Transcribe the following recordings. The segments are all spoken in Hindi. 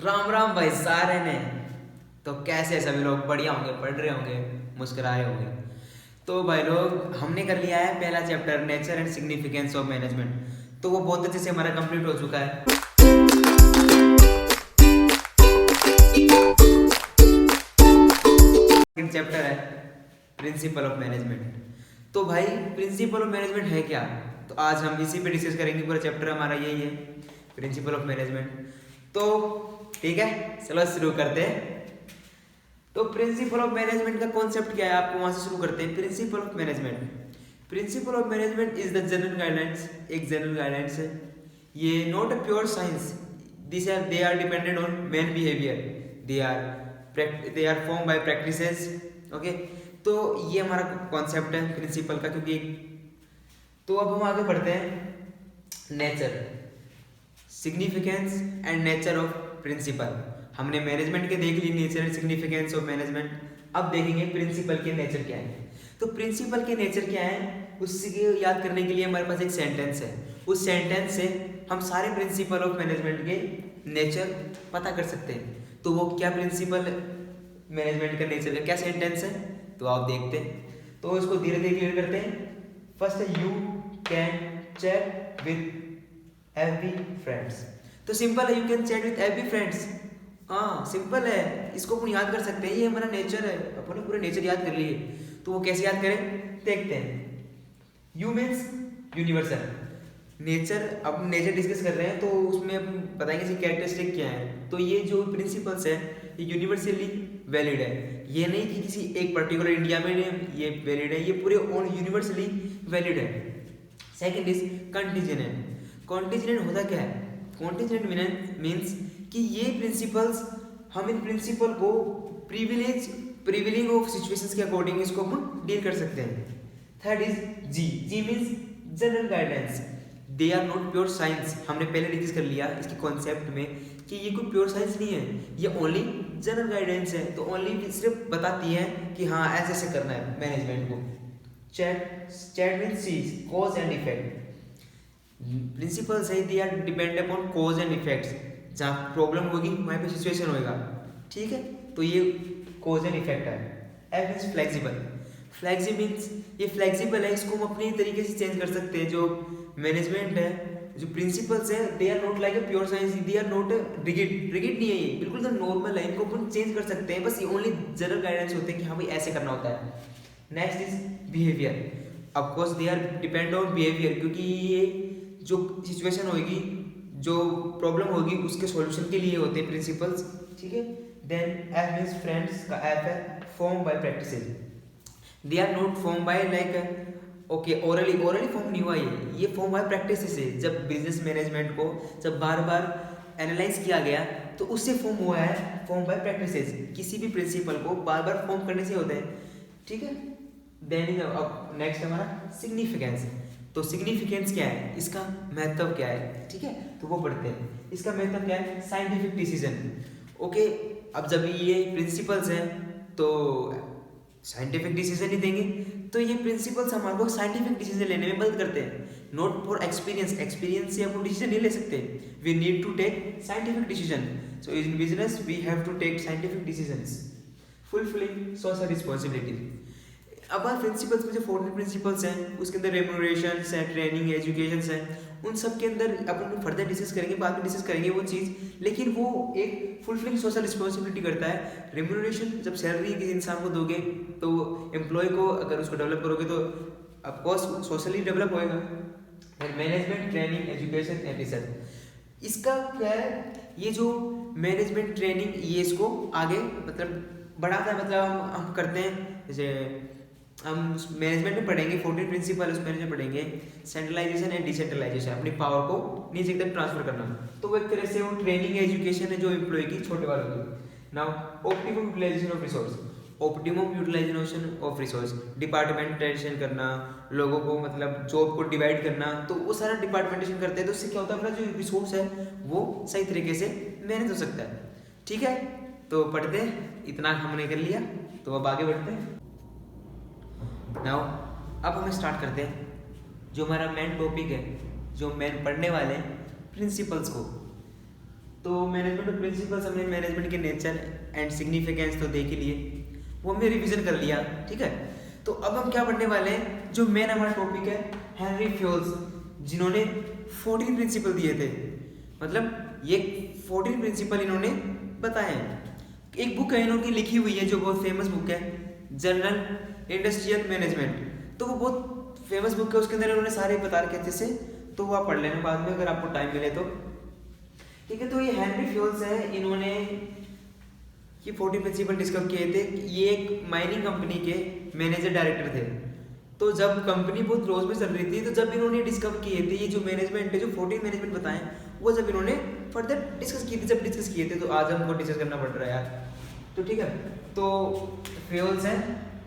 राम राम भाई सारे ने। तो कैसे सभी लोग बढ़िया होंगे, पढ़ रहे होंगे, मुस्कुराए होंगे। तो भाई लोग हमने कर लिया है पहला chapter nature and significance of management. तो वो बहुत अच्छे से हमारा कंप्लीट हो चुका है। सेकंड चैप्टर है प्रिंसिपल ऑफ मैनेजमेंट। तो भाई प्रिंसिपल ऑफ मैनेजमेंट है क्या? तो आज हम इसी पे डिस्कस करेंगे। पूरा चैप्टर हमारा यही है, प्रिंसिपल ऑफ मैनेजमेंट। तो ठीक है, चलो शुरू करते हैं। तो प्रिंसिपल ऑफ मैनेजमेंट का कॉन्सेप्ट क्या है, आपको वहां से शुरू करते हैं। Principle of management, principle of management is the general guidelines, एक जनरल गाइडलाइंस है। ये not a pure science, this are they are dependent on man behaviour, they are form by practices. Okay, तो ये हमारा कॉन्सेप्ट है प्रिंसिपल का। क्योंकि तो अब हम आगे बढ़ते हैं। Nature, significance and nature of principle. हमने मैनेजमेंट के देख ली, nature and significance of management. अब देखेंगे प्रिंसिपल के नेचर क्या है। तो प्रिंसिपल के नेचर क्या है, उसके याद करने के लिए हमारे पास एक सेंटेंस है। उस सेंटेंस से हम सारे प्रिंसिपल ऑफ मैनेजमेंट के नेचर पता कर सकते हैं। तो वो क्या प्रिंसिपल मैनेजमेंट का नेचर का क्या सेंटेंस है, तो आप देखते हैं। तो इसको धीरे धीरे क्लियर करते हैं। फर्स्ट है you can chat with every friends. तो सिंपल है, you can chat with every friends. हाँ सिंपल है, इसको अपन याद कर सकते हैं। ये हमारा नेचर है, अपन ने पूरे नेचर याद कर लिए। तो वो कैसे याद करें, देखते हैं। You means universal nature. अब नेचर डिस्कस कर रहे हैं तो उसमें अपन बताएंगे इसकी कैरेक्टरिस्टिक क्या है। तो ये जो प्रिंसिपल्स है ये यूनिवर्सली वैलिड है। ये नहीं कि किसी एक पर्टिकुलर इंडिया में ये वैलिड है, ये पूरे ऑन यूनिवर्सली वैलिड है। Second is contingent. कॉन्टिजेंट होता क्या है, कॉन्टिजेंट मीन्स कि ये प्रिंसिपल्स, हम इन प्रिंसिपल को प्रिविलिंग ऑफ सिचुएशंस के अकॉर्डिंग इसको हम डील कर सकते हैं। Third is G, G means general guidelines. They are not pure science. हमने पहले डिस्कस कर लिया इसके कॉन्सेप्ट में कि ये कोई प्योर साइंस नहीं है, ये ओनली जनरल गाइडेंस है। तो ओनली सिर्फ बताती है कि हाँ ऐसे ऐसे करना है मैनेजमेंट को। चैट means C, cause and effect. Principles है, they are depend upon cause and effects. जहाँ प्रॉब्लम होगी वहाँ पे सिचुएशन होएगा, ठीक है। तो ये कॉज एंड इफेक्ट है। F means flexible. Flexible means ये फ्लेक्सिबल है, इसको हम अपनी तरीके से चेंज कर सकते हैं। जो मैनेजमेंट है, जो प्रिंसिपल्स है, they are not like a pure science, they are not rigid. Rigid नहीं है ये, बिल्कुल तो नॉर्मल है, इनको अपन चेंज कर सकते हैं। बस ये ओनली जनरल गाइडेंस होते हैं कि हाँ भाई ऐसे करना होता है। Next is behaviour. Of course they are depend on behaviour, क्योंकि ये जो सिचुएशन होगी, जो प्रॉब्लम होगी, उसके सॉल्यूशन के लिए होते हैं प्रिंसिपल्स, ठीक है। देन एफ मीन्स फ्रेंड्स का एफ है form by practices. They are not form by like okay orally form नहीं हुआ, ये फॉर्म बाय प्रैक्टिस से। जब बिजनेस मैनेजमेंट को जब बार बार एनालाइज किया गया तो उससे फॉर्म हुआ है, फॉर्म बाय प्रैक्टिसेस। किसी भी प्रिंसिपल को बार बार फॉर्म करने से होता है, ठीक है। देन नेक्स्ट हमारा सिग्निफिकेंस। तो सिग्निफिकेंस क्या है, इसका महत्व क्या है, ठीक है। तो वो पढ़ते हैं। इसका महत्व क्या है, साइंटिफिक डिसीजन। ओके, अब जब ये प्रिंसिपल्स हैं तो साइंटिफिक डिसीजन ही देंगे। तो ये प्रिंसिपल्स हमारे को साइंटिफिक डिसीजन लेने में मदद करते हैं, नॉट फॉर एक्सपीरियंस। एक्सपीरियंस से हम डिसीजन नहीं ले सकते, we need to take scientific decision. So in business we have to take scientific decisions, fulfilling social responsibility. अब प्रिंसिपल्स में जो 14 प्रिंसिपल्स हैं उसके अंदर रेम्यूनरेशंस है, ट्रेनिंग, एजुकेशंस है, उन सब के अंदर अपन फर्दर डिस्कस करेंगे, बाद में डिस्कस करेंगे वो चीज़। लेकिन वो एक फुलफिलिंग सोशल रिस्पॉन्सिबिलिटी करता है। रेम्यूनरेशन, जब सैलरी किसी इंसान को दोगे तो एम्प्लॉय को अगर उसको डेवलप करोगे तो ऑफकोर्स सोशली डेवलप होएगा। और management, training, education and research, इसका क्या है, ये जो मैनेजमेंट ट्रेनिंग ये इसको आगे मतलब बढ़ाता है। मतलब हम करते हैं, जैसे हम मैनेजमेंट में पढ़ेंगे 14 प्रिंसिपल, उसमें जो पढ़ेंगे सेंट्रलाइजेशन एंड डिसेंट्रलाइजेशन, अपनी पावर को नीचे की तरफ ट्रांसफर करना। तो वो एक तरह से वो ट्रेनिंग एजुकेशन है जो एम्प्लॉय की छोटे वालों की। Now optimum utilisation of resource, optimum utilisation of resource, departmentation करना, लोगों को मतलब जॉब को डिवाइड करना। तो वो सारा डिपार्टमेंटेशन करते हैं, तो उससे क्या होता है, अपना जो रिसोर्स है वो सही तरीके से मैनेज हो सकता है, ठीक है। तो पढ़ते हैं, इतना हमने कर लिया, तो अब आगे बढ़ते हैं। नाउ अब हम स्टार्ट करते हैं जो हमारा मेन टॉपिक है, जो मेन पढ़ने वाले हैं प्रिंसिपल्स को। तो मैनेजमेंट ऑफ प्रिंसिपल्स हमने मैनेजमेंट के नेचर एंड सिग्निफिकेंस तो देख ही लिए, वो हमने रिवीजन कर लिया, ठीक है। तो अब हम क्या पढ़ने वाले हैं, जो मेन हमारा टॉपिक है हेनरी फ्योल्स, जिन्होंने 14 प्रिंसिपल दिए थे, मतलब ये 14 प्रिंसिपल इन्होंने बताए हैं। एक बुक है इन्होंने लिखी हुई है जो बहुत फेमस बुक है, जनरल इंडस्ट्रियल मैनेजमेंट, तो वो बहुत फेमस बुक है, उसके अंदर इन्होंने सारे बता रखे अच्छे से, तो वो आप पढ़ लेना बाद में अगर आपको टाइम मिले तो, ठीक है। तो ये हेनरी फ्योल्स है, इन्होंने ये 14 प्रिंसिपल डिस्कवर किए थे। ये एक माइनिंग कंपनी के मैनेजर डायरेक्टर थे। तो जब कंपनी बहुत लॉस में चल रही थी, तो जब इन्होंने डिस्कवर किए थे ये जो मैनेजमेंट है, जो 14 मैनेजमेंट बताएं, वो जब इन्होंने फर्दर डिस्कस किए थे, जब डिस्कस किए थे, तो आज हमको डिस्कस करना पड़ रहा है यार, तो ठीक है। तो फ्योल्स है,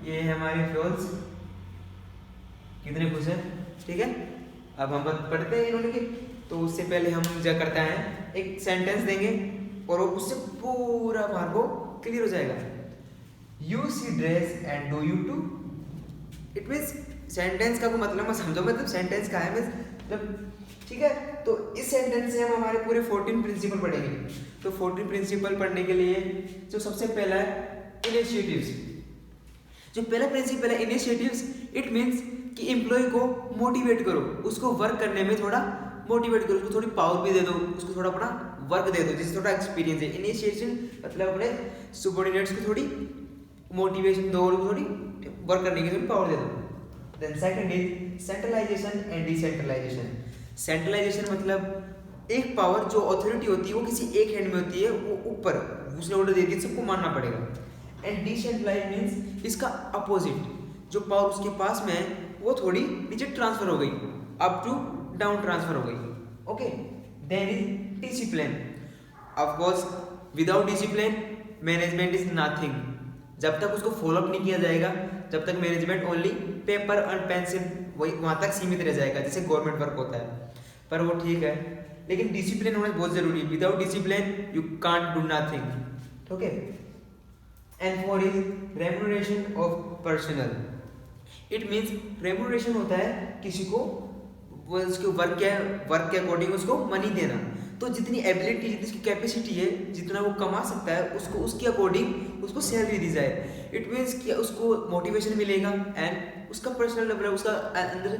ये है हमारे फ्योल्स, कितने खुश हैं, ठीक है। अब हम पढ़ते हैं इन्होंने के, तो उससे पहले हम क्या करते हैं, एक सेंटेंस देंगे और उससे पूरा बाहर को क्लियर हो जाएगा। You see dress and do you too, it means sentence का को मतलब मैं समझो, मतलब सेंटेंस का है मतलब, ठीक है। तो इस सेंटेंस से हम हमारे पूरे 14 प्रिंसिपल पढ़ेंगे। तो 14 प्रिंसिपल पढ़ने के लिए जो सबसे पहला है इनिशिएटिव्स, जो पहला प्रिंसिपल है इनिशिएटिव्स, इट मीन्स कि एम्प्लॉय को मोटिवेट करो, उसको वर्क करने में थोड़ा मोटिवेट करो, उसको थोड़ी पावर भी दे दो, उसको थोड़ा अपना वर्क दे दो जिससे थोड़ा एक्सपीरियंस है। इनिशिएशन मतलब अपने सुबॉर्डिनेट्स को थोड़ी मोटिवेशन दो और थोड़ी वर्क करने की थोड़ी पावर दे दो। Then second is centralization and decentralization. Centralization मतलब एक पावर जो अथॉरिटी होती है वो किसी एक हैंड में होती है, वो ऊपर उसने ऑर्डर दे दिया सबको मानना पड़ेगा। एंड डिसेंट्रलाइज मीन्स इसका अपोजिट, जो पावर उसके पास में है वो थोड़ी नीचे ट्रांसफर हो गई, अप टू डाउन ट्रांसफर हो गई, okay. Then is discipline. Of course without discipline management is nothing. जब तक उसको फॉलोअप नहीं किया जाएगा, जब तक management only paper and pencil वही वहाँ तक सीमित रह जाएगा, जैसे गवर्नमेंट वर्क होता है, पर वो ठीक है। लेकिन डिसिप्लिन होना बहुत जरूरी है, without discipline you can't do nothing, okay. And four is remuneration of personal. It means remuneration होता है किसी को वो उसके वर्क के अकॉर्डिंग उसको मनी देना। तो जितनी एबिलिटी, जितनी उसकी कैपेसिटी है, जितना वो कमा सकता है, उसको उसके अकॉर्डिंग उसको सैलरी दी जाए। इट मीन्स कि उसको मोटिवेशन मिलेगा एंड उसका पर्सनल डेवलप, उसका अंदर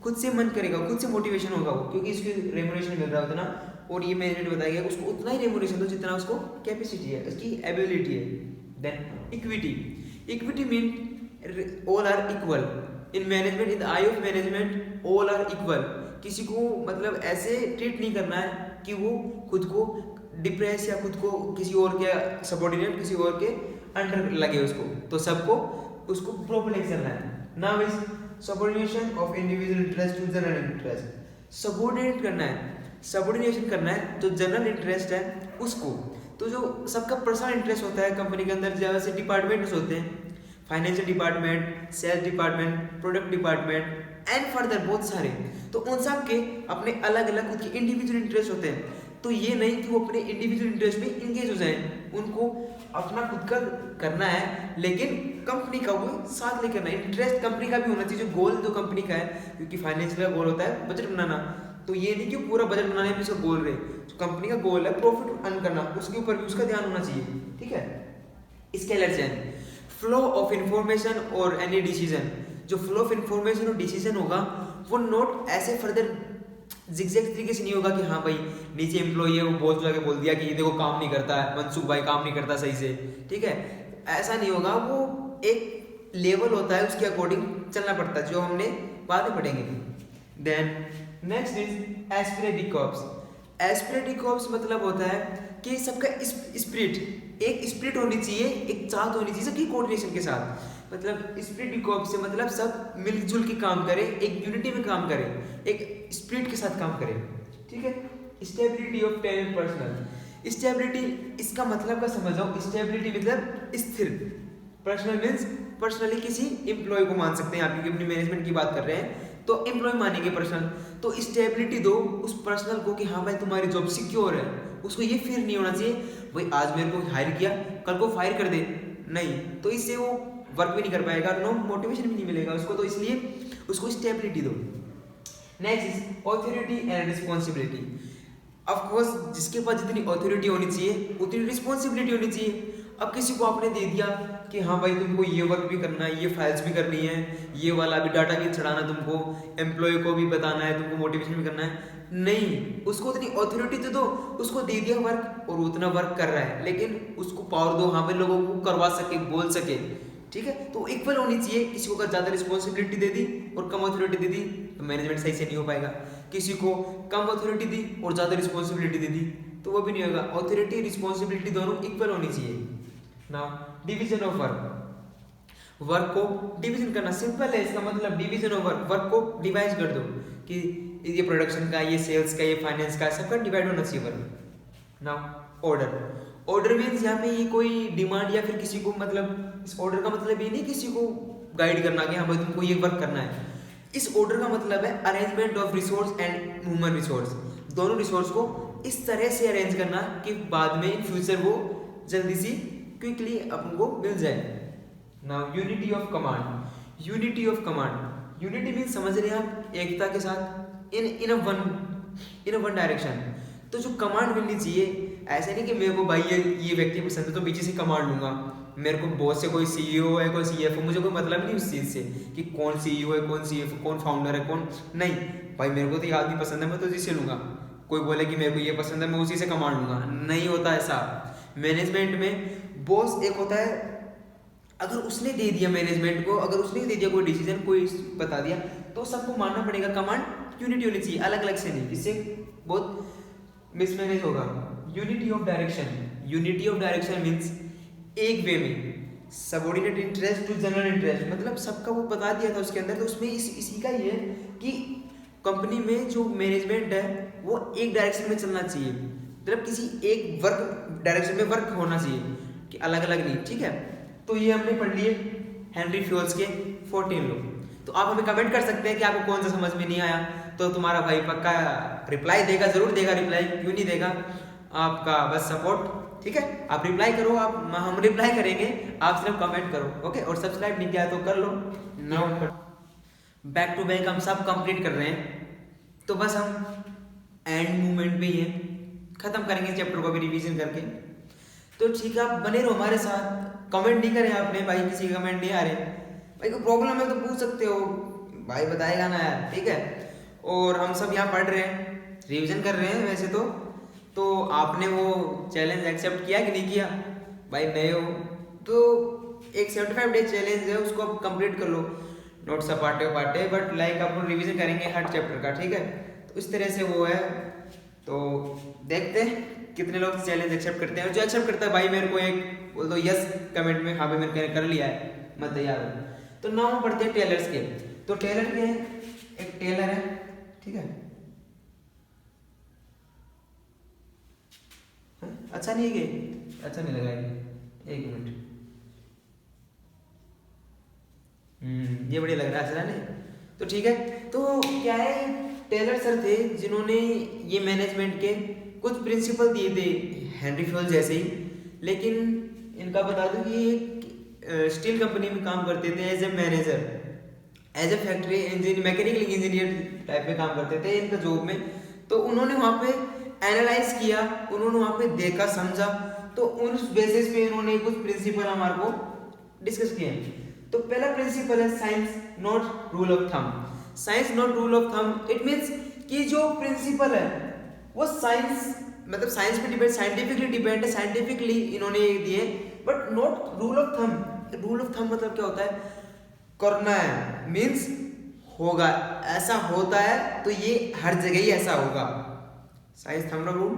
खुद से मन करेगा, खुद से मोटिवेशन होगा वो, क्योंकि इसको रेम्यूनरेशन मिल रहा होता ना। और ये मैनेजमेंट बताया गया उसको उतना ही रेम्यूनरेशन दो जितना उसको कैपेसिटी है, उसकी एबिलिटी है। Then equity. Equity mean all are equal in management, in the eye of management all are equal. किसी को मतलब ऐसे ट्रीट नहीं करना है कि वो खुद को डिप्रेस या खुद को किसी और के सबॉर्डिनेट, किसी और के अंडर लगे उसको, तो सबको उसको प्रॉपर्ली चलना है। Now is subordination of individual interest to general interest. Subordinate करना है, सबॉर्डिनेशन करना है जो जनरल इंटरेस्ट है उसको। तो जो सबका पर्सनल इंटरेस्ट होता है कंपनी के अंदर, जैसे डिपार्टमेंट्स होते हैं, financial department, sales department, product department and further बहुत सारे, तो उन सब के अपने अलग अलग खुद के इंडिविजुअल इंटरेस्ट होते हैं। तो ये नहीं कि वो अपने इंडिविजुअल इंटरेस्ट में इंगेज हो जाएं, उनको अपना खुद का करना है, लेकिन कंपनी का वो साथ लेकर करना है। इंटरेस्ट कंपनी का भी होना चाहिए, जो गोल जो कंपनी का है, क्योंकि फाइनेंशियल का गोल होता है बजट बनाना। तो ये नहीं कि पूरा बजट बनाने में उसका गोल रहे, जो कंपनी का गोल है प्रॉफिट अर्न करना, उसके ऊपर भी उसका ध्यान होना चाहिए, ठीक है। इसके अलग फ्लो ऑफ इंफॉर्मेशन और एनी डिसीजन। जो फ्लो ऑफ इंफॉर्मेशन और डिसीजन होगा वो नोट ऐसे फर्दर जिगजैग तरीके से नहीं होगा कि हाँ भाई नीचे एम्प्लॉई है वो बॉस जाके बोल दिया कि ये देखो काम नहीं करता है, मनसुख भाई काम नहीं करता सही से, ठीक है, ऐसा नहीं होगा। वो एक लेवल होता है, उसके अकॉर्डिंग चलना पड़ता है, जो हमने बाद में पढ़ेंगे। Then next is aspirative corps. Aspirative corps मतलब होता है कि सबका स्पिरिट, एक स्पिरिट होनी चाहिए, एक चाहत होनी चाहिए सबकी कोऑर्डिनेशन के साथ। मतलब स्पिरिट कॉर्प्स से मतलब सब मिलजुल के काम करें, एक यूनिटी में काम करें, एक स्पिरिट के साथ काम करें, ठीक है। Stability of talent personal. Stability इसका मतलब का समझ जाओ, स्टेबिलिटी मतलब स्थिर। पर्सनल मीन्स पर्सनली किसी एम्प्लॉय को मान सकते हैं आप, क्योंकि अपनी मैनेजमेंट की बात कर रहे हैं तो एम्प्लॉय मानेंगे पर्सनल। तो स्टेबिलिटी दो उस पर्सनल को कि हाँ भाई तुम्हारी जॉब सिक्योर है, उसको ये फिर नहीं होना चाहिए भाई आज मेरे को हायर किया कल को फायर कर दे, नहीं, तो इससे वो वर्क भी नहीं कर पाएगा, नो मोटिवेशन भी नहीं मिलेगा उसको, तो इसलिए उसको स्टेबिलिटी दो। Next is authority and responsibility. Of course जिसके पास जितनी अथॉरिटी होनी चाहिए उतनी रिस्पॉन्सिबिलिटी होनी चाहिए। अब किसी को आपने दे दिया कि हाँ भाई तुमको ये वर्क भी करना है, ये फाइल्स भी करनी है, ये वाला भी डाटा भी चढ़ाना, तुमको एम्प्लॉय को भी बताना है, तुमको मोटिवेशन भी करना है, नहीं, उसको उतनी अथॉरिटी दे दो, उसको दे दिया वर्क और उतना वर्क कर रहा है, लेकिन उसको पावर दो हाँ भाई लोगों को करवा सके, बोल सके, ठीक है। तो इक्वल होनी चाहिए। किसी को अगर ज़्यादा रिस्पॉन्सिबिलिटी दे दी और कम अथॉरिटी दे दी तो मैनेजमेंट सही से नहीं हो पाएगा। किसी को कम अथॉरिटी दी और ज़्यादा रिस्पॉन्सिबिलिटी दे दी तो वो भी नहीं होगा। अथॉरिटी रिस्पॉन्सिबिलिटी दोनों इक्वल होनी चाहिए। Now division of work, work को डिवीजन करना सिंपल है। इसका मतलब डिवीजन ऑफ वर्क, वर्क को डिवाइड कर दो कि ये प्रोडक्शन का, ये सेल्स का, ये फाइनेंस का, सबका डिवाइड होना चाहिए work. Now order, order means यहाँ पे ये कोई डिमांड या फिर किसी को, मतलब इस ऑर्डर का मतलब ये नहीं किसी को गाइड करना कि हाँ भाई तुमको ये वर्क करना है। इस ऑर्डर का मतलब है arrangement of resource and human resource, दोनों रिसोर्स को इस तरह से अरेंज करना कि बाद में इन फ्यूचर वो जल्दी सी क्विकली अपन को मिल जाए। Now unity of command, unity of command, unity means समझ रहे हैं आप, एकता के साथ इन अ वन डायरेक्शन। तो जो कमांड मिलनी चाहिए, ऐसे नहीं कि मेरे को भाई ये व्यक्ति पसंद है तो पीछे से कमांड लूंगा, मेरे को बॉस से कोई सीईओ है कोई सीएफओ, मुझे कोई मतलब नहीं उस चीज़ से कि कौन सीईओ है कौन सीएफओ कौन फाउंडर है कौन, नहीं भाई मेरे को तो ये आदमी पसंद है मैं तो जिससे लूंगा। कोई बोले कि मेरे को ये पसंद है मैं उसी से कमांड लूंगा, नहीं होता ऐसा। मैनेजमेंट में बॉस एक होता है, अगर उसने दे दिया मैनेजमेंट को, अगर उसने दे दिया कोई डिसीजन, कोई बता दिया तो सबको मानना पड़ेगा। कमांड यूनिटी होनी चाहिए, अलग अलग से नहीं, इससे बहुत मिसमैनेज होगा। Unity of direction, unity of direction means एक वे में subordinate interest to general interest, मतलब सबका वो बता दिया था उसके अंदर। तो उसमें इसी का ये है कि कंपनी में जो मैनेजमेंट है वो एक डायरेक्शन में चलना चाहिए, मतलब किसी एक वर्क डायरेक्शन में वर्क होना चाहिए कि अलग अलग नहीं, ठीक है। तो ये हमने पढ़ लिए हेनरी फ्यूल्स के 14 लॉ। तो आप हमें कमेंट कर सकते हैं कि आपको कौन सा समझ में नहीं आया, तो तुम्हारा भाई पक्का रिप्लाई देगा, जरूर देगा रिप्लाई, क्यों नहीं देगा, आपका बस सपोर्ट, ठीक है। आप रिप्लाई करो, आप हम रिप्लाई करेंगे, आप सिर्फ कमेंट करो, ओके। और सब्सक्राइब नहीं किया तो कर लो। नाउ बैक टू बैक हम सब कंप्लीट कर रहे हैं, तो बस हम एंड मूवमेंट पे ही है, खत्म करेंगे चैप्टर को भी रिवीजन करके। तो ठीक है, आप बने रहो हमारे साथ। कमेंट नहीं करे आपने भाई, किसी के कमेंट नहीं आ रहे भाई, कोई प्रॉब्लम है तो पूछ सकते हो, भाई बताएगा ना यार, ठीक है। और हम सब यहाँ पढ़ रहे हैं, रिवीजन कर रहे हैं वैसे तो आपने वो चैलेंज एक्सेप्ट किया कि नहीं किया, भाई नए हो तो एक 75 डे चैलेंज है, उसको आप कंप्लीट कर लो, नोट्स पार्टे पार्टे, बट लाइक आप रिवीजन करेंगे हर चैप्टर का, ठीक है। तो इस तरह से वो है, तो देखते हैं कितने लोग चैलेंज एक्सेप्ट करते हैं। और जो एक्सेप्ट करता है भाई मेरे को एक बोल दो यस कमेंट में, हाँ भाई मैंने कर लिया है, मैं तैयार हूँ। तो नाउ हम पढ़ते हैं टेलर्स के। तो टेलर के एक टेलर है, ठीक है, अच्छा नहीं है, अच्छा नहीं लगा एक मिनट, ये बढ़िया लग रहा है, अच्छा नहीं, तो ठीक है। तो क्या है, टेलर सर थे जिन्होंने ये मैनेजमेंट के कुछ प्रिंसिपल दिए थे हेनरी फ्यूल जैसे ही, लेकिन इनका बता दूं कि ये स्टील कंपनी में काम करते थे as a manager, as a factory engineer, mechanical engineer type में काम करते थे इनका जॉब में। तो उन्होंने वहाँ पे एनालाइज किया, उन्होंने वहाँ पे देखा समझा, तो उस बेसिस पे इन्होंने कुछ प्रिंसिपल हमारे को डिस्कस किए। तो पहला प्रिंसिपल है science not rule of thumb. Science not rule of thumb, it means कि जो प्रिंसिपल है वो साइंस, मतलब साइंस पे डिपेंड, साइंटिफिकली डिपेंड है, साइंटिफिकली इन्होंने दिए, but not rule of thumb. Rule of thumb मतलब क्या होता है, करना है मीन्स होगा, ऐसा होता है तो ये हर जगह ही ऐसा होगा, science thumb rule,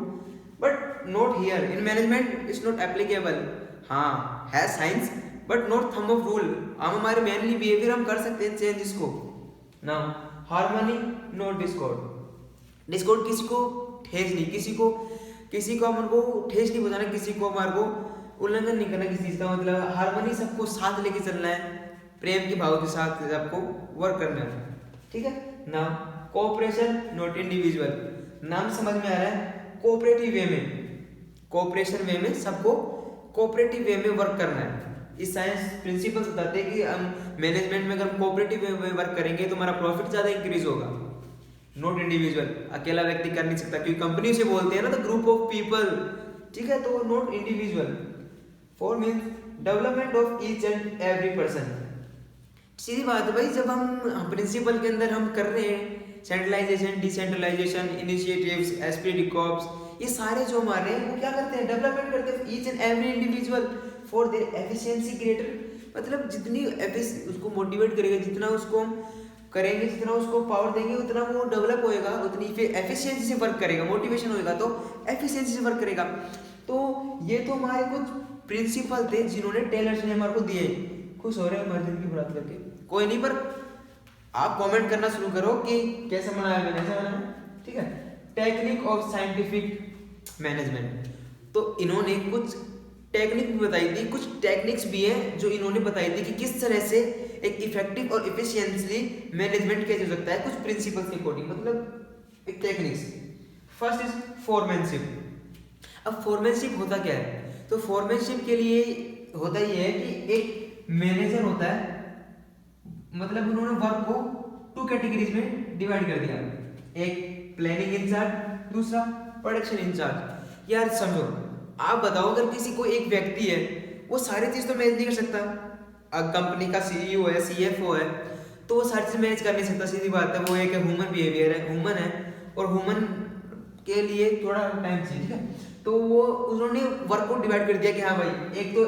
but not here in management is not applicable. हाँ है science but not thumb of rule, हम हमारे मैनली बिहेवियर हम कर सकते हैं चेंज इसको ना। हार्मनी नॉट डिस्कॉर्ड, डिस्कॉर्ड किसी को ठेस नहीं, किसी को हमारे को ठेस नहीं पहुंचाना, किसी को हमारे को उल्लंघन नहीं करना किसी चीज का, मतलब हार्मनी सबको साथ लेके चलना है, प्रेम के भाव के साथ सबको वर्क करना है, ठीक है ना। कोऑपरेशन नॉट इंडिविजुअल, नाम समझ में आ रहा है, कोऑपरेटिव वे में, कोऑपरेशन वे में सबको कोऑपरेटिव वे में वर्क करना है। इस साइंस प्रिंसिपल्स बताते हैं कि हम मैनेजमेंट में अगर कोऑपरेटिव वे में वर्क करेंगे तो हमारा प्रॉफिट ज़्यादा इंक्रीज होगा, नॉट इंडिविजुअल, अकेला व्यक्ति कर नहीं सकता, क्योंकि कंपनी से बोलते हैं ना, द ग्रुप ऑफ पीपल, ठीक है, तो not individual. For means development of each and every person. सीधी बात है भाई, जब हम प्रिंसिपल के अंदर हम कर रहे हैं centralization, decentralization, initiatives, esprit corps, ये सारे जो हमारे हैं वो क्या करते हैं, डेवलपमेंट करते हैं each and every individual for their efficiency greater, मतलब जितनी उसको मोटिवेट करेगा, जितना उसको हम करेंगे, जितना उसको पावर देंगे, उतना वो डेवलप होएगा, उतनी फिर एफिशिएंसी से वर्क करेगा, मोटिवेशन होएगा तो एफिशिएंसी से वर्क करेगा। तो ये तो हमारे कुछ प्रिंसिपल थे जिन्होंने टेलर्स ने हमारे को दिए। खुश हो रहे हैं हमारे जिंदगी बात करके, कोई नहीं, पर आप कमेंट करना शुरू करो कि कैसे बनाया मैंने, ऐसा बनाया, ठीक है। टेक्निक ऑफ साइंटिफिक मैनेजमेंट, तो इन्होंने कुछ टेक्निक भी बताई थी, कुछ टेक्निक्स भी हैं जो इन्होंने बताई थी कि किस तरह से एक इफेक्टिव और इफिशिएंटली मैनेजमेंट किया जा सकता है कुछ प्रिंसिपल्स के अकॉर्डिंग, मतलब एक टेक्निक्स। First is foremanship. अब फोरमैनशिप होता क्या है, तो फोरमैनशिप के लिए होता ये है कि एक मैनेजर होता है, मतलब उन्होंने वर्क को 2 कैटेगरीज में डिवाइड कर दिया, एक प्लानिंग इंचार्ज, दूसरा प्रोडक्शन इंचार्ज। यार समझो, आप बताओ अगर किसी को एक व्यक्ति है, वो सारी चीज तो मैनेज नहीं कर सकता, कंपनी का सीईओ है, सीएफओ है, तो वो सारी चीज मैनेज कर नहीं सकता, सीधी बात है, वो एक ह्यूमन बिहेवियर है, ह्यूमन है, और ह्यूमन के लिए थोड़ा टाइम चाहिए, ठीक है। तो वो उन्होंने वर्क को डिवाइड कर दिया कि हाँ भाई, एक तो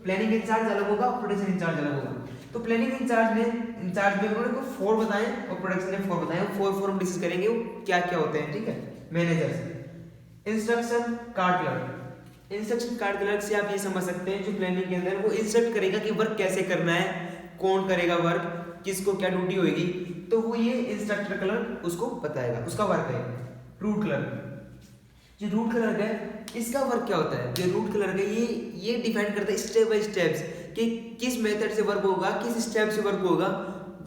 प्लानिंग इंचार्ज अलग होगा, प्रोडक्शन इंचार्ज अलग होगा। तो प्लानिंग इंचार्ज में उन्होंने को 4 बताए और प्रोडक्शन ने 4 बताए, 4 हम डिस्कस करेंगे वो क्या क्या होते हैं, ठीक है। Managers, instruction card clerk. Instruction card clerk से आप ये समझ सकते हैं, जो प्लानिंग के अंदर वो इंस्ट्रक्ट करेगा कि वर्क कैसे करना है, कौन करेगा वर्क, किसको क्या ड्यूटी होगी, तो वो ये इंस्ट्रक्टर क्लर्क उसको बताएगा, उसका वर्क है। रूट क्लर्क, जो रूट क्लर्क है इसका वर्क क्या होता है, जो रूट क्लर्क है ये डिफाइन करता है स्टेप बाय स्टेप्स कि किस मेथड से वर्क होगा, किस स्टेप से वर्क होगा,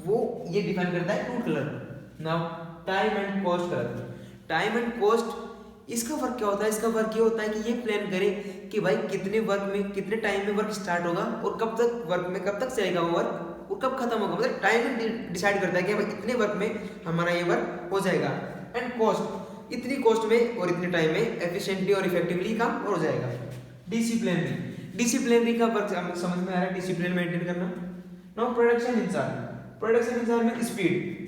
वो ये डिफाइन करता है root clerk. Now time and cost clerk. Time and cost, इसका वर्क क्या होता है, इसका वर्क ये होता है कि ये प्लान करे कि भाई कितने वर्क में, कितने टाइम में वर्क स्टार्ट होगा और कब तक वर्क में कब तक चलेगा वो वर्क और कब खत्म होगा, मतलब टाइम डिसाइड करता है कि भाई इतने वर्क में हमारा ये वर्क हो जाएगा। एंड कॉस्ट, इतनी कॉस्ट में और इतने टाइम में एफिशिएंटली और इफेक्टिवली काम हो जाएगा। डिसिप्लिनरी, डिसिप्लिनरी का वर्क समझ में आ रहा है, डिसिप्लिन मेंटेन करना। Now production incharge, production incharge में स्पीड,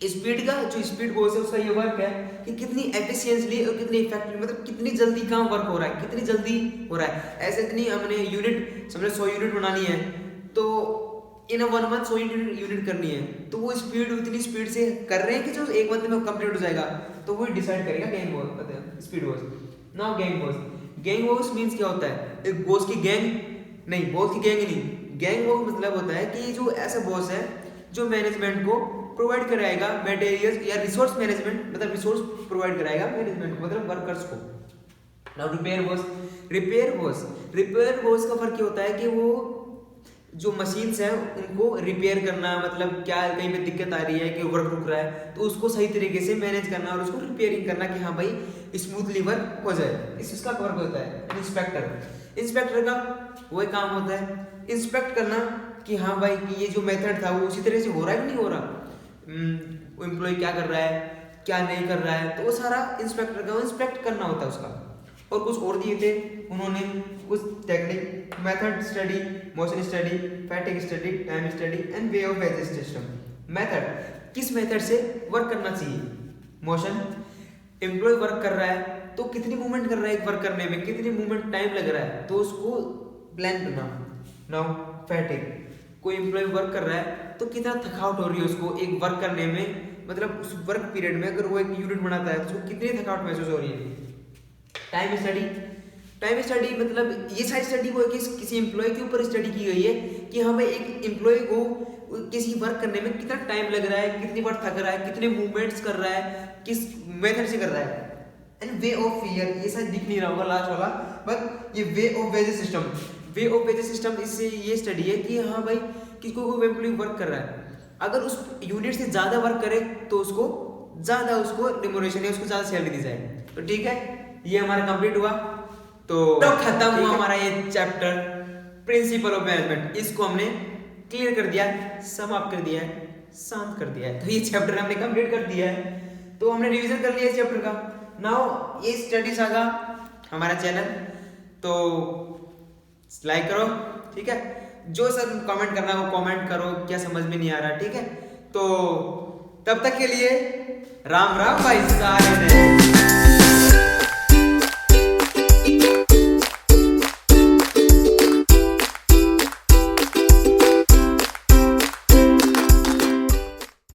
स्पीड का जो स्पीड बोस है उसका ये वर्क है कि कितनी एफिशिएंटली और कितनी इफेक्टिवली, मतलब कितनी जल्दी काम वर्क हो रहा है, कितनी जल्दी हो रहा है। ऐसे इतनी हमने यूनिट समझो 100 यूनिट बनानी है, तो इन 1 मंथ 100 यूनिट करनी है, तो वो स्पीड उतनी स्पीड से कर रहे हैं कि जो 1 मंथ में कंप्लीट हो जाएगा, तो वो डिसाइड करेगा गैंग बॉस, पता है speed boss. Now gang boss, gang boss means क्या होता है, एक बॉस की गैंग नहीं, बॉस की गैंग नहीं, गैंग बॉस मतलब होता है कि जो ऐसा बॉस है जो मैनेजमेंट को प्रोवाइड कराएगा मटेरियल्स या रिसोर्स मैनेजमेंट, मतलब रिसोर्स प्रोवाइड कराएगा मैनेजमेंट को, मतलब वर्कर्स को। Now repair boss, repair boss का फर्क ये होता है कि वो जो मशीन्स हैं उनको रिपेयर करना, मतलब क्या कहीं पे दिक्कत आ रही है कि वर्क रुक रहा है तो उसको सही तरीके से मैनेज करना और उसको रिपेयरिंग करना कि हाँ भाई स्मूथली वर्क हो जाए, इसका वर्क होता है। इंस्पेक्टर, इंस्पेक्टर का वही काम होता है इंस्पेक्ट करना कि हाँ भाई कि ये जो मेथड था वो उसी तरह से हो रहा है कि नहीं हो रहा, एम्प्लॉय क्या कर रहा है क्या नहीं कर रहा है, तो वो सारा इंस्पेक्टर का इंस्पेक्ट करना होता है उसका। और कुछ और दिए थे उन्होंने, कुछ technique, method study, motion study, fatigue study, time study and way of wages system. Method, किस मेथड से वर्क करना चाहिए, मोशन, एम्प्लॉय वर्क कर रहा है तो कितनी मूवमेंट कर रहा है एक वर्क करने में, कितनी मूवमेंट टाइम लग रहा है, तो उसको प्लान करना। नाउ फैटिग, कोई एम्प्लॉय वर्क कर रहा है तो कितना थकावट हो रही है उसको एक वर्क करने में, मतलब उस वर्क पीरियड में अगर वो एक यूनिट बनाता है तो उसको कितनी थकावट महसूस हो रही है। टाइम स्टडी, टाइम स्टडी मतलब ये सारी स्टडी वो है कि किसी एम्प्लॉय के ऊपर स्टडी की गई है कि हाँ भाई एक एम्प्लॉय को किसी वर्क करने में कितना टाइम लग रहा है, कितनी बार थक रहा है, कितने मूवमेंट्स कर रहा है, किस मेथड से कर रहा है। एंड वे ऑफ फियर, ये शायद दिख नहीं रहा होगा लास्ट वाला, बट ये way of wages system, way of wages system, इससे ये स्टडी है कि हाँ भाई किसको कोई एम्प्लॉय वर्क कर रहा है, अगर उस यूनिट से ज़्यादा वर्क करे तो उसको ज़्यादा उसको रिम्यूनरेशन या उसको ज़्यादा सैलरी दी जाए। तो ठीक है, ये हमारा कंप्लीट हुआ, तो खत्म हुआ हमारा ये चैप्टर प्रिंसिपल ऑफ मैनेजमेंट। इसको हमने क्लियर कर दिया, समाप्त कर दिया है, शांत कर दिया है, तो ये चैप्टर हमने कंप्लीट कर दिया है। तो हमने रिवीजन कर लिया इस चैप्टर का। नाउ ये स्टडी सागा हमारा चैनल, तो लाइक करो, ठीक है। जो सर कमेंट करना है वो कमेंट करो, क्या समझ में नहीं आ रहा, ठीक है। तो तब तक के लिए राम राम भाई सारे।